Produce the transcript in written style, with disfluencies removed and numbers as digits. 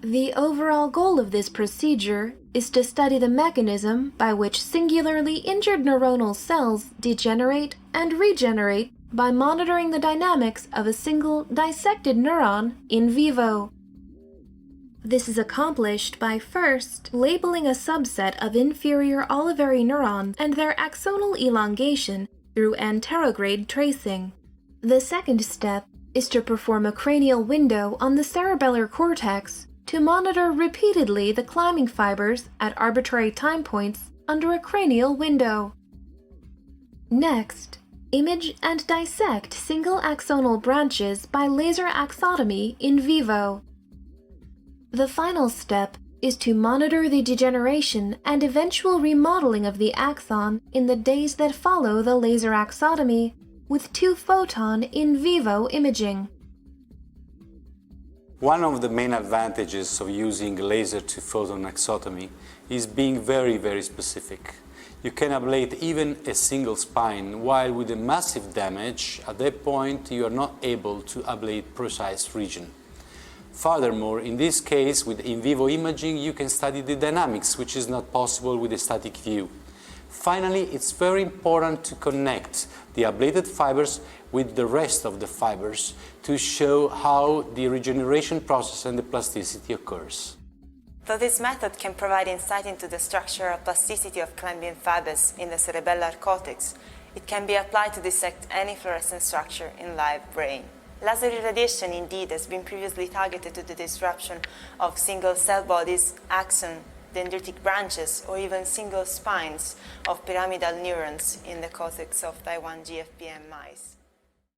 The overall goal of this procedure is to study the mechanism by which singularly injured neuronal cells degenerate and regenerate by monitoring the dynamics of a single dissected neuron in vivo. This is accomplished by first labeling a subset of inferior olivary neurons and their axonal elongation through anterograde tracing. The second step is to perform a cranial window on the cerebellar cortex to monitor repeatedly the climbing fibers at arbitrary time points under a cranial window. Next, image and dissect single axonal branches by laser axotomy in vivo. The final step is to monitor the degeneration and eventual remodeling of the axon in the days that follow the laser axotomy with two-photon in vivo imaging. One of the main advantages of using laser two-photon axotomy is being very specific. You can ablate even a single spine, while with a massive damage, at that point you are not able to ablate precise region. Furthermore, in this case, with in vivo imaging, you can study the dynamics, which is not possible with a static view. Finally, it's very important to connect the ablated fibers with the rest of the fibers to show how the regeneration process and the plasticity occurs. Though this method can provide insight into the structural plasticity of climbing fibers in the cerebellar cortex, it can be applied to dissect any fluorescent structure in live brain. Laser irradiation indeed has been previously targeted to the disruption of single cell bodies, axon, dendritic branches, or even single spines of pyramidal neurons in the cortex of Taiwan GFPM mice.